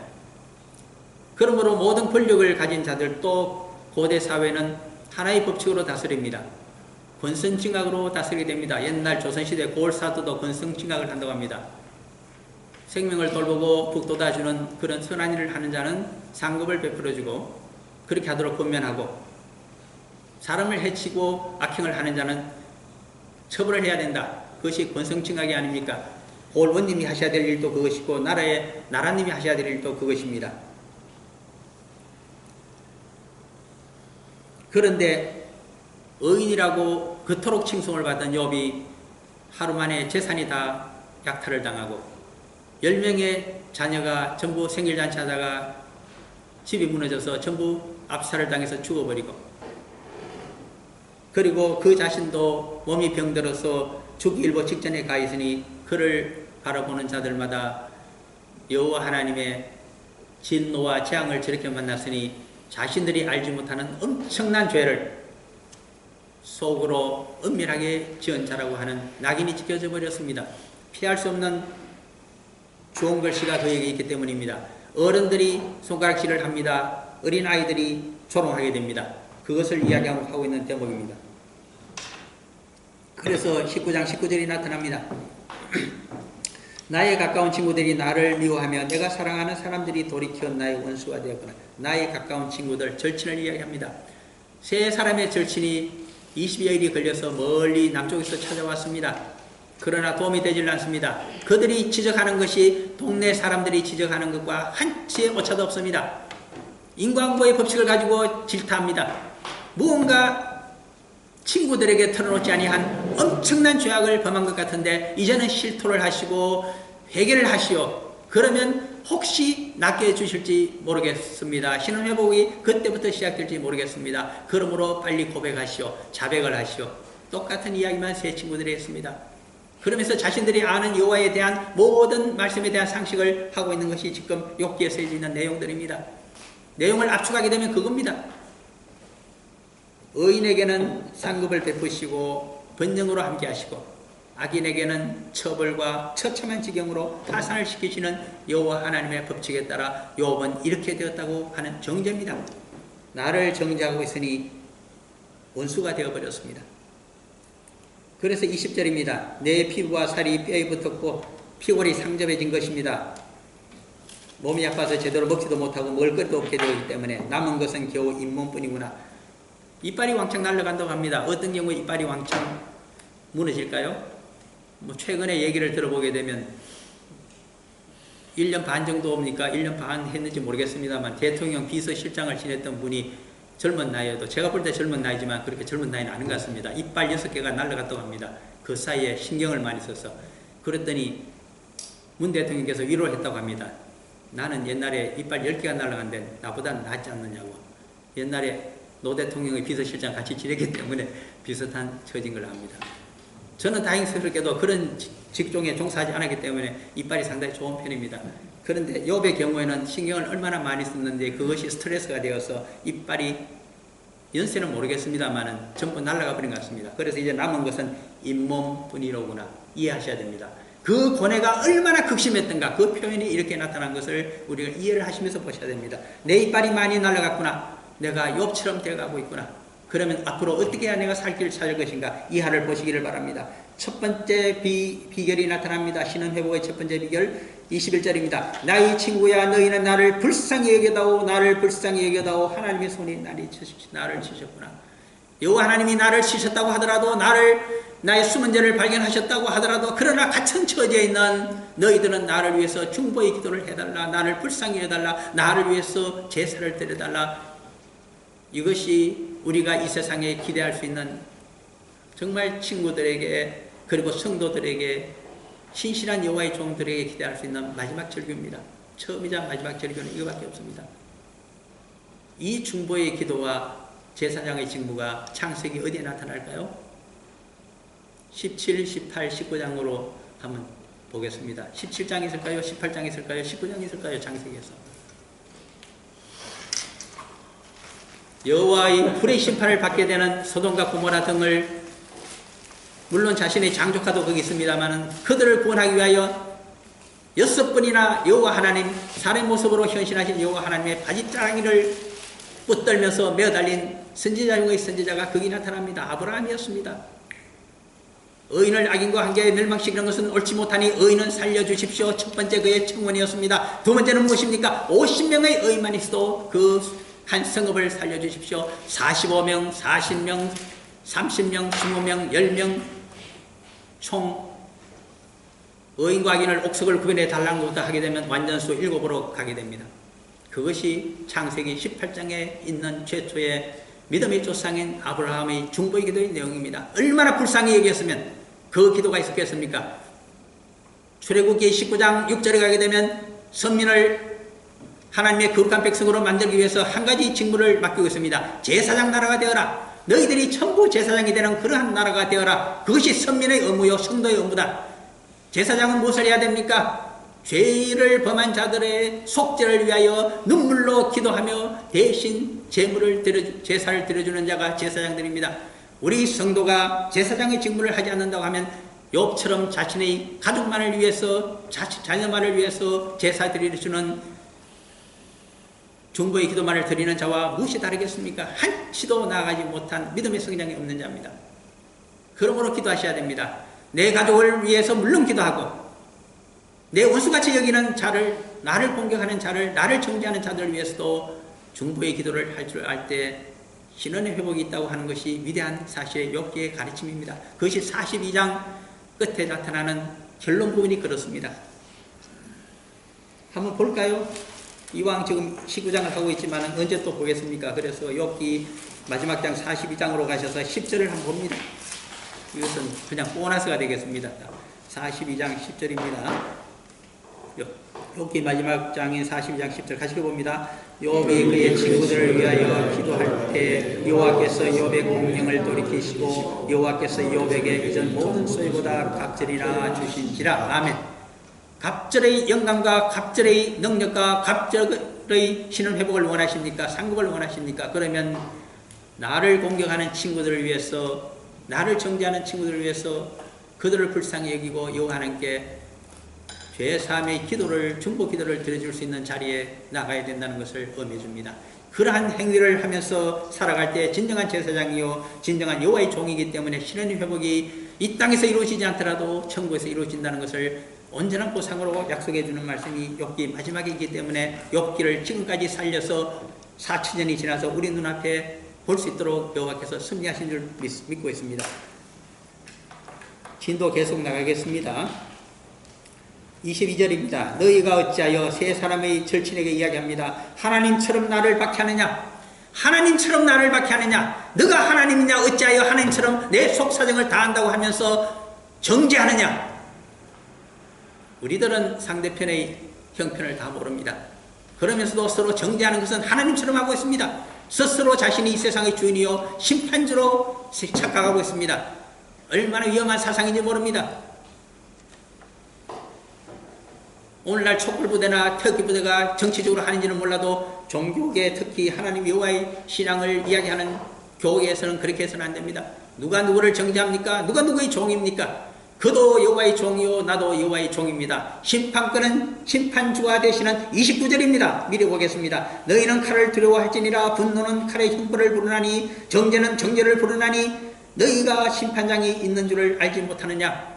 그러므로 모든 권력을 가진 자들도 고대 사회는 하나의 법칙으로 다스립니다. 권선징악으로 다스리게 됩니다. 옛날 조선시대 고을사도도 권선징악을 한다고 합니다. 생명을 돌보고 북돋아주는 그런 선한 일을 하는 자는 상급을 베풀어주고 그렇게 하도록 권면하고, 사람을 해치고 악행을 하는 자는 처벌을 해야 된다. 그것이 권선징악이 아닙니까? 고을원님이 하셔야 될 일도 그것이고 나라님이 하셔야 될 일도 그것입니다. 그런데 의인이라고 그토록 칭송을 받던 욥이 하루 만에 재산이 다 약탈을 당하고 10명의 자녀가 전부 생일잔치 하다가 집이 무너져서 전부 압살을 당해서 죽어버리고, 그리고 그 자신도 몸이 병들어서 죽기일보 직전에 가 있으니 그를 바라보는 자들마다 여호와 하나님의 진노와 재앙을 저렇게 만났으니 자신들이 알지 못하는 엄청난 죄를 속으로 은밀하게 지은 자라고 하는 낙인이 찍혀져 버렸습니다. 피할 수 없는 좋은 글씨가 그에게 있기 때문입니다. 어른들이 손가락질을 합니다. 어린아이들이 조롱하게 됩니다. 그것을 이야기하고 있는 대목입니다. 그래서 19장 19절이 나타납니다. 나의 가까운 친구들이 나를 미워하며 내가 사랑하는 사람들이 돌이켜 나의 원수가 되었구나. 나의 가까운 친구들, 절친을 이야기합니다. 세 사람의 절친이 20여일이 걸려서 멀리 남쪽에서 찾아왔습니다. 그러나 도움이 되질 않습니다. 그들이 지적하는 것이 동네 사람들이 지적하는 것과 한치의 오차도 없습니다. 인과응보의 법칙을 가지고 질타합니다. 무언가 친구들에게 털어놓지 아니한 엄청난 죄악을 범한 것 같은데 이제는 실토를 하시고 회개를 하시오. 그러면 혹시 낫게 해주실지 모르겠습니다. 신앙회복이 그때부터 시작될지 모르겠습니다. 그러므로 빨리 고백하시오. 자백을 하시오. 똑같은 이야기만 세 친구들이 했습니다. 그러면서 자신들이 아는 여호와에 대한 모든 말씀에 대한 상식을 하고 있는 것이 지금 욥기에 쓰여져 있는 내용들입니다. 내용을 압축하게 되면 그겁니다. 의인에게는 상급을 베푸시고 번영으로 함께 하시고 악인에게는 처벌과 처참한 지경으로 타산을 시키시는 여호와 하나님의 법칙에 따라 욥은 이렇게 되었다고 하는 정죄입니다. 나를 정죄하고 있으니 원수가 되어버렸습니다. 그래서 20절입니다. 내 피부와 살이 뼈에 붙었고 피골이 상접해진 것입니다. 몸이 아파서 제대로 먹지도 못하고 먹을 것도 없게 되기 때문에 남은 것은 겨우 잇몸뿐이구나. 이빨이 왕창 날아간다고 합니다. 어떤 경우에 이빨이 왕창 무너질까요? 최근에 얘기를 들어보게 되면 1년 반 정도 옵니까? 1년 반 했는지 모르겠습니다만 대통령 비서실장을 지냈던 분이 젊은 나이에도, 제가 볼 때 젊은 나이지만 그렇게 젊은 나이는 아닌 것 같습니다. 이빨 6개가 날아갔다고 합니다. 그 사이에 신경을 많이 써서. 그랬더니 문 대통령께서 위로를 했다고 합니다. 나는 옛날에 이빨 10개가 날아갔는데 나보다 낫지 않느냐고. 옛날에 노 대통령의 비서실장 같이 지냈기 때문에 비슷한 처진 걸 압니다. 저는 다행스럽게도 그런 직종에 종사하지 않았기 때문에 이빨이 상당히 좋은 편입니다. 그런데 욥의 경우에는 신경을 얼마나 많이 썼는데 그것이 스트레스가 되어서 이빨이 연세는 모르겠습니다만 전부 날아가 버린 것 같습니다. 그래서 이제 남은 것은 잇몸뿐이로구나 이해하셔야 됩니다. 그 고뇌가 얼마나 극심했던가 그 표현이 이렇게 나타난 것을 우리가 이해를 하시면서 보셔야 됩니다. 내 이빨이 많이 날아갔구나. 내가 욥처럼 되어가고 있구나. 그러면 앞으로 어떻게 해야 내가 살 길을 찾을 것인가 이하를 보시기를 바랍니다. 첫 번째 비결이 나타납니다. 신앙회복의 첫 번째 비결 21절입니다. 나의 친구야 너희는 나를 불쌍히 여겨다오 나를 불쌍히 여겨다오 하나님의 손이 나를 치셨구나. 여호와 하나님이 나를 치셨다고 하더라도 나의 숨은 죄를 발견하셨다고 하더라도 그러나 같은 처지에 있는 너희들은 나를 위해서 중보의 기도를 해달라. 나를 불쌍히 해달라. 나를 위해서 제사를 드려달라. 이것이 우리가 이 세상에 기대할 수 있는 정말 친구들에게 그리고 성도들에게 신실한 여호와의 종들에게 기대할 수 있는 마지막 절규입니다. 처음이자 마지막 절규는 이거밖에 없습니다. 이 중보의 기도와 제사장의 직무가 창세기 어디에 나타날까요? 17, 18, 19장으로 한번 보겠습니다. 17장이 있을까요? 18장이 있을까요? 19장이 있을까요? 창세기에서. 여호와의 불의 심판을 받게 되는 소돔과 고모라 등을, 물론 자신의 장조카도 거기 있습니다만 그들을 구원하기 위하여 6번이나 여호와 하나님, 사람의 모습으로 현신하신 여호와 하나님의 바지짜랑이를 붙들면서 메어달린 선지자 중의 선지자가 거기 나타납니다. 아브라함이었습니다. 의인을 악인과 함께 멸망시키는 것은 옳지 못하니 의인은 살려주십시오. 첫 번째 그의 청원이었습니다. 두 번째는 무엇입니까? 50명의 의인만 있어도 그 한 성읍을 살려주십시오. 45명, 40명, 30명, 20명, 10명 총 의인과 악인을 옥석을 구별해 달라는 것부터 하게 되면 완전수 7으로 가게 됩니다. 그것이 창세기 18장에 있는 최초의 믿음의 조상인 아브라함의 중보의 기도의 내용입니다. 얼마나 불쌍히 여겼으면 그 기도가 있었겠습니까? 출애굽기 19장 6절에 가게 되면 선민을 하나님의 거룩한 백성으로 만들기 위해서 한 가지 직무를 맡기고 있습니다. 제사장 나라가 되어라. 너희들이 전부 제사장이 되는 그러한 나라가 되어라. 그것이 선민의 의무요 성도의 의무다. 제사장은 무엇을 해야 됩니까? 죄를 범한 자들의 속죄를 위하여 눈물로 기도하며 대신 제사를 드려주는 자가 제사장들입니다. 우리 성도가 제사장의 직무를 하지 않는다고 하면 욥처럼 자신의 가족만을 위해서, 자녀만을 위해서 제사 드려주는 중보의 기도만을 드리는 자와 무엇이 다르겠습니까? 한치도 나아가지 못한 믿음의 성장이 없는 자입니다. 그러므로 기도하셔야 됩니다. 내 가족을 위해서 물론 기도하고 내 원수같이 여기는 자를, 나를 공격하는 자를, 나를 정죄하는 자들을 위해서도 중보의 기도를 할 줄 알 때 신원의 회복이 있다고 하는 것이 위대한 사실의 욥기의 가르침입니다. 그것이 42장 끝에 나타나는 결론 부분이 그렇습니다. 한번 볼까요? 이왕 지금 19장을 하고 있지만 언제 또 보겠습니까? 그래서 욥기 마지막 장 42장으로 가셔서 10절을 한번 봅니다. 이것은 그냥 보너스가 되겠습니다. 42장 10절입니다. 욥기 마지막 장인 42장 10절 같이 봅니다. 욥이 그의 친구들을 위하여 기도할 때 여호와께서 욥의 공명을 돌이키시고 여호와께서 욥에게 이전 모든 소유보다 갑절이나 주신지라. 아멘. 갑절의 영광과 갑절의 능력과 갑절의 신원 회복을 원하십니까? 상급을 원하십니까? 그러면 나를 공격하는 친구들을 위해서, 나를 정죄하는 친구들을 위해서 그들을 불쌍히 여기고 여호와 하나님께 죄사함의 기도를, 중보 기도를 드려줄 수 있는 자리에 나가야 된다는 것을 의미해 줍니다. 그러한 행위를 하면서 살아갈 때 진정한 제사장이요 진정한 여호와의 종이기 때문에 신원의 회복이 이 땅에서 이루어지지 않더라도 천국에서 이루어진다는 것을 온전한 보상으로 약속해 주는 말씀이 욥기 마지막이기 때문에 욥기를 지금까지 살려서 4000년이 지나서 우리 눈앞에 볼 수 있도록 여호와께서 섭리하신 줄 믿고 있습니다. 진도 계속 나가겠습니다. 22절입니다. 너희가 어찌하여 세 사람의 절친에게 이야기합니다. 하나님처럼 나를 박해하느냐? 하나님처럼 나를 박해하느냐? 너가 하나님이냐? 어찌하여 하나님처럼 내 속사정을 다 한다고 하면서 정죄하느냐? 우리들은 상대편의 형편을 다 모릅니다. 그러면서도 서로 정죄하는 것은 하나님처럼 하고 있습니다. 스스로 자신이 이 세상의 주인이요 심판주로 착각하고 있습니다. 얼마나 위험한 사상인지 모릅니다. 오늘날 촛불부대나 태극기부대가 정치적으로 하는지는 몰라도 종교계, 특히 하나님 여호와의 신앙을 이야기하는 교회에서는 그렇게 해서는 안 됩니다. 누가 누구를 정죄합니까? 누가 누구의 종입니까? 그도 여호와의 종이요 나도 여호와의 종입니다. 심판권은 심판주가 되시는 29절입니다. 미리 보겠습니다. 너희는 칼을 두려워할지니라. 분노는 칼의 형벌을 부르나니 정죄는 정죄를 부르나니 너희가 심판장이 있는 줄을 알지 못하느냐.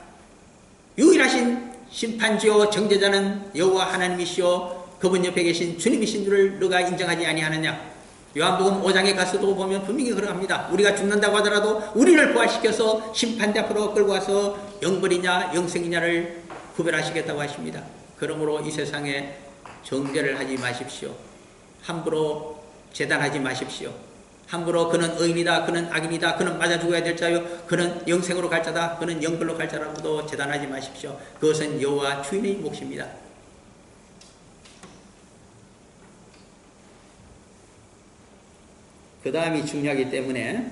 유일하신 심판주요 정죄자는 여호와 하나님이시오 그분 옆에 계신 주님이신 줄을 너가 인정하지 아니하느냐. 요한복음 5장에 가서도 보면 분명히 그러합니다. 우리가 죽는다고 하더라도 우리를 부활시켜서 심판대 앞으로 끌고 와서 영벌이냐 영생이냐를 구별하시겠다고 하십니다. 그러므로 이 세상에 정죄를 하지 마십시오. 함부로 재단하지 마십시오. 함부로 그는 의인이다, 그는 악인이다, 그는 맞아 죽어야 될 자요, 그는 영생으로 갈 자다, 그는 영벌로 갈 자라고도 재단하지 마십시오. 그것은 여호와 주인의 몫입니다. 그 다음이 중요하기 때문에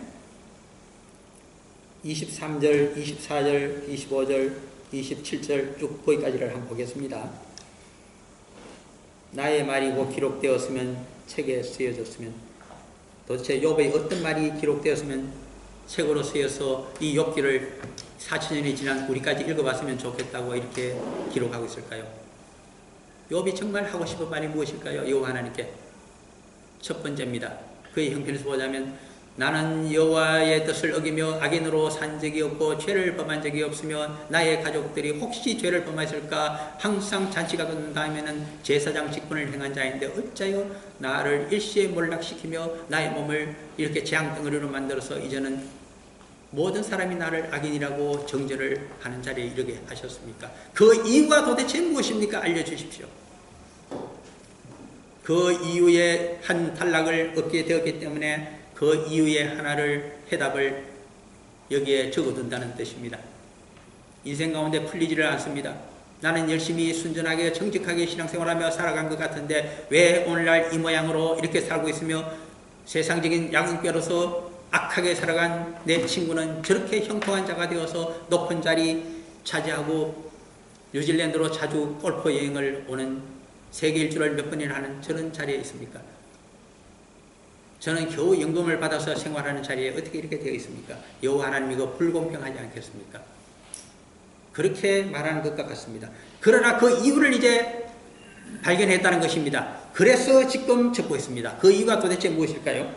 23절, 24절, 25절, 27절 쭉 거기까지를 한번 보겠습니다. 나의 말이 곧 기록되었으면 책에 쓰여졌으면, 도대체 욥의 어떤 말이 기록되었으면 책으로 쓰여서 이 욥기를 4천년이 지난 우리까지 읽어봤으면 좋겠다고 이렇게 기록하고 있을까요? 욥이 정말 하고 싶은 말이 무엇일까요? 여호와 하나님께. 첫 번째입니다. 그의 형편에서 보자면 나는 여호와의 뜻을 어기며 악인으로 산 적이 없고 죄를 범한 적이 없으며 나의 가족들이 혹시 죄를 범했을까 항상 잔치가 끝난 다음에는 제사장 직분을 행한 자인데 어찌하여 나를 일시에 몰락시키며 나의 몸을 이렇게 재앙덩어리로 만들어서 이제는 모든 사람이 나를 악인이라고 정죄를 하는 자리에 이르게 하셨습니까? 그 이유가 도대체 무엇입니까? 알려주십시오. 그 이유에 한 단락을 얻게 되었기 때문에 그 이유의 하나를 해답을 여기에 적어둔다는 뜻입니다. 인생 가운데 풀리지를 않습니다. 나는 열심히 순전하게 정직하게 신앙생활하며 살아간 것 같은데 왜 오늘날 이 모양으로 이렇게 살고 있으며 세상적인 양육뼈로서 악하게 살아간 내 친구는 저렇게 형통한 자가 되어서 높은 자리 차지하고 뉴질랜드로 자주 골프 여행을 오는 세계 일주를 몇 번이나 하는 저런 자리에 있습니까? 저는 겨우 연금을 받아서 생활하는 자리에 어떻게 이렇게 되어 있습니까? 여호와 하나님 이거 불공평하지 않겠습니까? 그렇게 말하는 것과 같습니다. 그러나 그 이유를 이제 발견했다는 것입니다. 그래서 지금 적고 있습니다. 그 이유가 도대체 무엇일까요?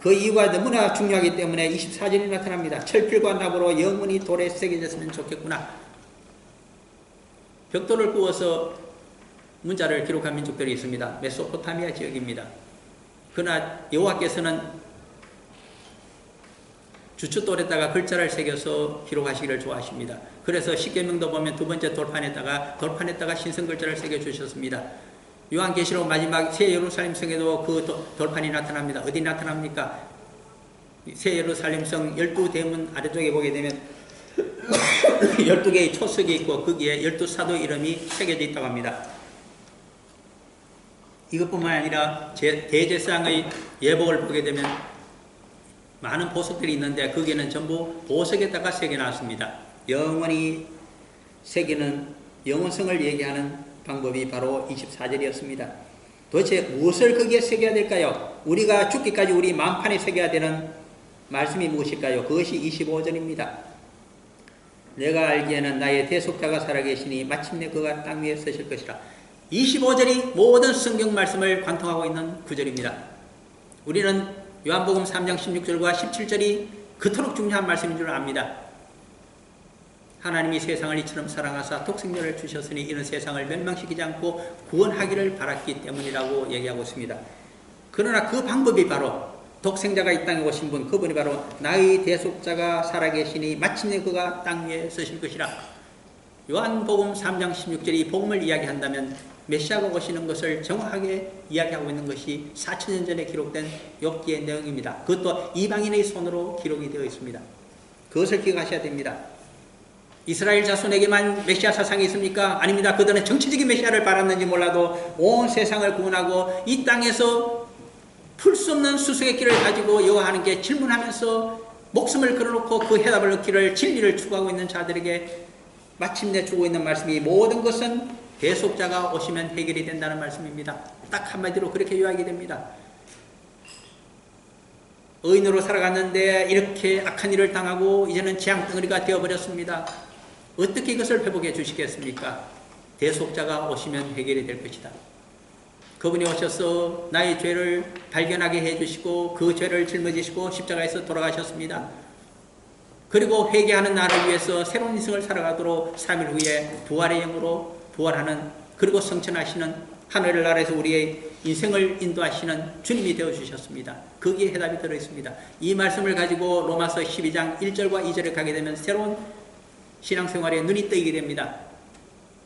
그 이유가 너무나 중요하기 때문에 24절이 나타납니다. 철필과 나무로 영원히 돌에 새겨졌으면 좋겠구나. 벽돌을 구워서 문자를 기록한 민족들이 있습니다. 메소포타미아 지역입니다. 그러나 여호와께서는 주춧돌에다가 글자를 새겨서 기록하시기를 좋아하십니다. 그래서 십계명도 보면 두 번째 돌판에다가 신성 글자를 새겨 주셨습니다. 요한계시록 마지막 새 예루살렘 성에도 그 돌판이 나타납니다. 어디 나타납니까? 새 예루살렘 성 12대문 아래쪽에 보게 되면 12개의 초석이 있고 거기에 12사도 이름이 새겨져 있다고 합니다. 이것뿐만 아니라 대제사장의 예복을 보게 되면 많은 보석들이 있는데 거기에는 전부 보석에다가 새겨놨습니다. 영원히 새기는 영원성을 얘기하는 방법이 바로 24절이었습니다. 도대체 무엇을 거기에 새겨야 될까요? 우리가 죽기까지 우리 마음판에 새겨야 되는 말씀이 무엇일까요? 그것이 25절입니다. 내가 알기에는 나의 대속자가 살아계시니 마침내 그가 땅 위에 서실 것이라. 25절이 모든 성경 말씀을 관통하고 있는 구절입니다. 우리는 요한복음 3장 16절과 17절이 그토록 중요한 말씀인 줄 압니다. 하나님이 세상을 이처럼 사랑하사 독생자를 주셨으니 이는 세상을 멸망시키지 않고 구원하기를 바랐기 때문이라고 얘기하고 있습니다. 그러나 그 방법이 바로 독생자가 이 땅에 오신 분, 그분이 바로 나의 대속자가 살아계시니 마침내 그가 땅 위에 서실 것이라. 요한복음 3장 16절이 복음을 이야기한다면 메시아가 오시는 것을 정확하게 이야기하고 있는 것이 4천년 전에 기록된 욥기의 내용입니다. 그것도 이방인의 손으로 기록이 되어 있습니다. 그것을 기억하셔야 됩니다. 이스라엘 자손에게만 메시아 사상이 있습니까? 아닙니다. 그들은 정치적인 메시아를 바랐는지 몰라도 온 세상을 구원하고 이 땅에서 풀 수 없는 수수의 길을 가지고 여호와 하나님께 질문하면서 목숨을 걸어놓고 그 해답을 얻기를 진리를 추구하고 있는 자들에게 마침내 주고 있는 말씀이 모든 것은 대속자가 오시면 해결이 된다는 말씀입니다. 딱 한마디로 그렇게 요약이 됩니다. 의인으로 살아갔는데 이렇게 악한 일을 당하고 이제는 재앙덩어리가 되어버렸습니다. 어떻게 이것을 회복해 주시겠습니까? 대속자가 오시면 해결이 될 것이다. 그분이 오셔서 나의 죄를 발견하게 해주시고 그 죄를 짊어지시고 십자가에서 돌아가셨습니다. 그리고 회개하는 나를 위해서 새로운 인생을 살아가도록 3일 후에 부활의 영으로 부활하는, 그리고 성천하시는 하늘나라에서 우리의 인생을 인도하시는 주님이 되어주셨습니다. 거기에 해답이 들어있습니다. 이 말씀을 가지고 로마서 12장 1절과 2절에 가게 되면 새로운 신앙생활에 눈이 뜨이게 됩니다.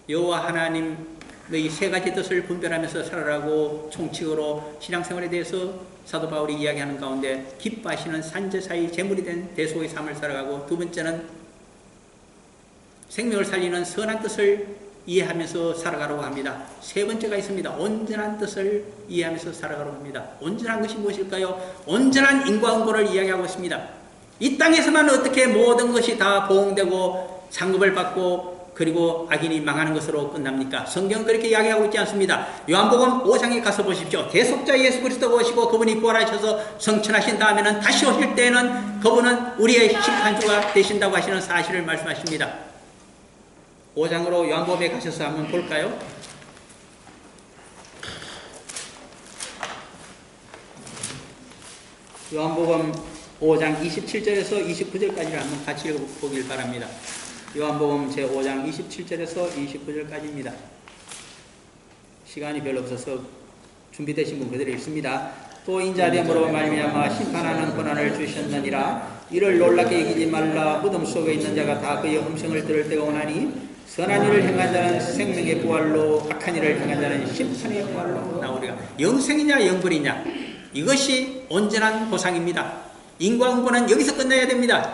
여호와 하나님 너희 세 가지 뜻을 분별하면서 살아라고 총칙으로 신앙생활에 대해서 사도 바울이 이야기하는 가운데 기뻐하시는 산제사의 제물이 된 대속의 삶을 살아가고, 두 번째는 생명을 살리는 선한 뜻을 이해하면서 살아가라고 합니다. 세 번째가 있습니다. 온전한 뜻을 이해하면서 살아가라고 합니다. 온전한 것이 무엇일까요? 온전한 인과응보를 이야기하고 있습니다. 이 땅에서만 어떻게 모든 것이 다 보응되고 상급을 받고 그리고 악인이 망하는 것으로 끝납니까? 성경은 그렇게 이야기하고 있지 않습니다. 요한복음 5장에 가서 보십시오. 대속자 예수 그리스도가 오시고 그분이 부활하셔서 성천하신 다음에는 다시 오실 때에는 그분은 우리의 심판주가 되신다고 하시는 사실을 말씀하십니다. 5장으로 요한복음에 가셔서 한번 볼까요? 요한복음 5장 27절에서 29절까지를 한번 같이 읽어보길 바랍니다. 요한복음 제5장 27절에서 29절까지입니다. 시간이 별로 없어서 준비되신 분 그대로 읽습니다. 또 인자됨으로 말미암아 심판하는 권한을 주셨느니라. 이를 놀랍게 여기지 말라. 무덤 속에 있는 자가 다 그의 음성을 들을 때가 오나니 선한 일을 행한 자는 생명의 부활로, 악한 일을 행한 자는 심판의 부활로 나오리라. 영생이냐 영벌이냐, 이것이 온전한 보상입니다. 인과응보는 여기서 끝내야 됩니다.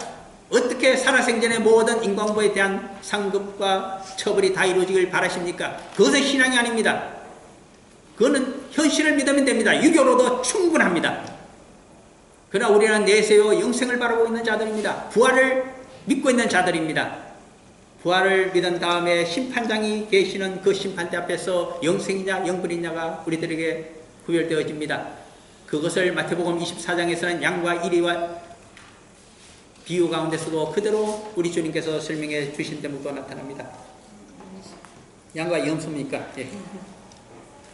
어떻게 살아생전의 모든 인과응보에 대한 상급과 처벌이 다 이루어지길 바라십니까? 그것은 신앙이 아닙니다. 그거는 현실을 믿으면 됩니다. 유교로도 충분합니다. 그러나 우리는 내세워 영생을 바라고 있는 자들입니다. 부활을 믿고 있는 자들입니다. 부활을 믿은 다음에 심판장이 계시는 그 심판대 앞에서 영생이냐 영벌이냐가 우리들에게 구별되어집니다. 그것을 마태복음 24장에서는 양과 이리와 비유 가운데서도 그대로 우리 주님께서 설명해 주신 대목도 나타납니다. 양과 염소입니까? 예.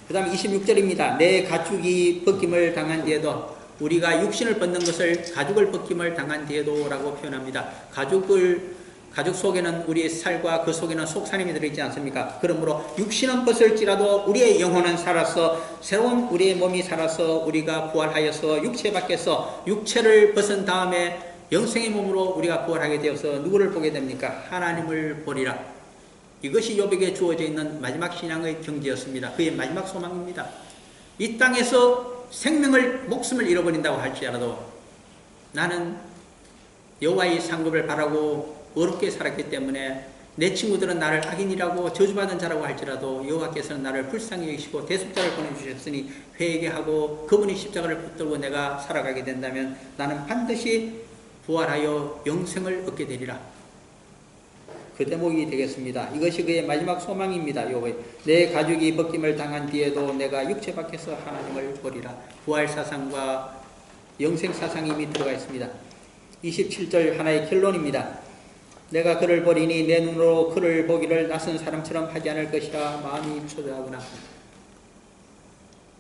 그 다음 26절입니다. 내 가축이 벗김을 당한 뒤에도, 우리가 육신을 벗는 것을 가죽을 벗김을 당한 뒤에도 라고 표현합니다. 가죽 속에는 우리의 살과 그 속에는 속사람이 들어있지 않습니까? 그러므로 육신은 벗을지라도 우리의 영혼은 살아서, 새로운 우리의 몸이 살아서 우리가 부활하여서 육체 밖에서 육체를 벗은 다음에 영생의 몸으로 우리가 부활하게 되어서 누구를 보게 됩니까? 하나님을 보리라. 이것이 욥에게 주어져 있는 마지막 신앙의 경지였습니다. 그의 마지막 소망입니다. 이 땅에서 목숨을 잃어버린다고 할지라도 나는 여호와의 상급을 바라고 어렵게 살았기 때문에 내 친구들은 나를 악인이라고 저주받은 자라고 할지라도 여호와께서는 나를 불쌍히 여기시고 대속자를 보내주셨으니 회개하고 그분이 십자가를 붙들고 내가 살아가게 된다면 나는 반드시 부활하여 영생을 얻게 되리라. 그 대목이 되겠습니다. 이것이 그의 마지막 소망입니다. 내 가죽이 벗김을 당한 뒤에도 내가 육체 밖에서 하나님을 보리라. 부활 사상과 영생 사상이 이미 들어가 있습니다. 27절 하나의 결론입니다. 내가 그를 보리니 내 눈으로 그를 보기를 낯선 사람처럼 하지 않을 것이라 마음이 초조하구나.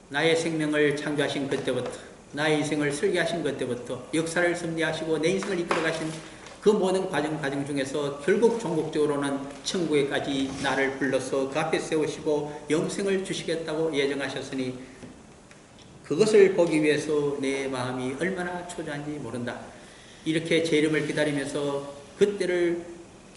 나의 생명을 창조하신 그때부터, 나의 인생을 설계하신 그때부터 역사를 섭리하시고 내 인생을 이끌어가신 그 모든 과정 중에서 결국 종국적으로는 천국에까지 나를 불러서 그 앞에 세우시고 영생을 주시겠다고 예정하셨으니 그것을 보기 위해서 내 마음이 얼마나 초조한지 모른다. 이렇게 제 이름을 기다리면서 그때를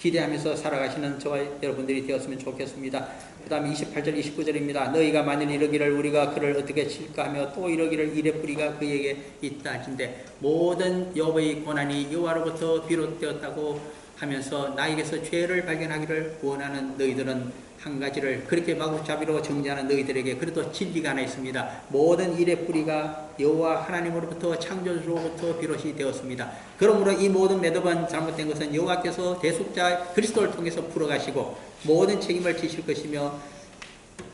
기대하면서 살아가시는 저와 여러분들이 되었으면 좋겠습니다. 그 다음에 28절 29절입니다. 너희가 만일 이르기를 우리가 그를 어떻게 칠까 하며 또 이르기를 이레 뿌리가 그에게 있다 하신데, 모든 욥의 고난이 여호와로부터 비롯되었다고 하면서 나에게서 죄를 발견하기를 원하는 너희들은 한 가지를 그렇게 마구잡이로 정죄하는 너희들에게 그래도 진리가 하나 있습니다. 모든 일의 뿌리가 여호와 하나님으로부터 창조주로부터 비롯이 되었습니다. 그러므로 이 모든 매듭은 잘못된 것은 여호와께서 대속자 그리스도를 통해서 풀어가시고 모든 책임을 지실 것이며,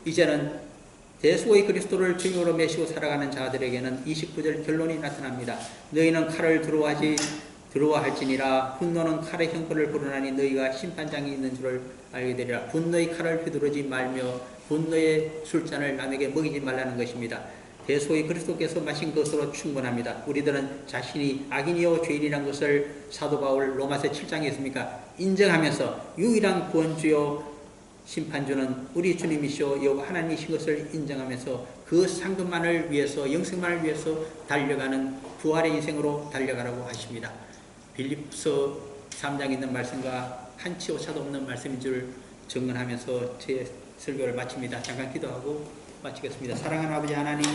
이제는 대속의 그리스도를 주님으로 메시고 살아가는 자들에게는 29절 결론이 나타납니다. 너희는 칼을 두려워할지니라. 분노는 칼의 형벌을 부르나니 너희가 심판장이 있는 줄을 알게 되리라. 분노의 칼을 휘두르지 말며 분노의 술잔을 남에게 먹이지 말라는 것입니다. 대속의 그리스도께서 마신 것으로 충분합니다. 우리들은 자신이 악인이요 죄인이란 것을 사도 바울 로마서 7장에 있습니까? 인정하면서 유일한 구원주요 심판주는 우리 주님이시오 여호와 하나님이신 것을 인정하면서 그 상급만을 위해서, 영생만을 위해서 달려가는 부활의 인생으로 달려가라고 하십니다. 빌립서 3장에 있는 말씀과 한치 오차도 없는 말씀인 줄 증언하면서 제 설교를 마칩니다. 잠깐 기도하고 마치겠습니다. 사랑하는 아버지 하나님,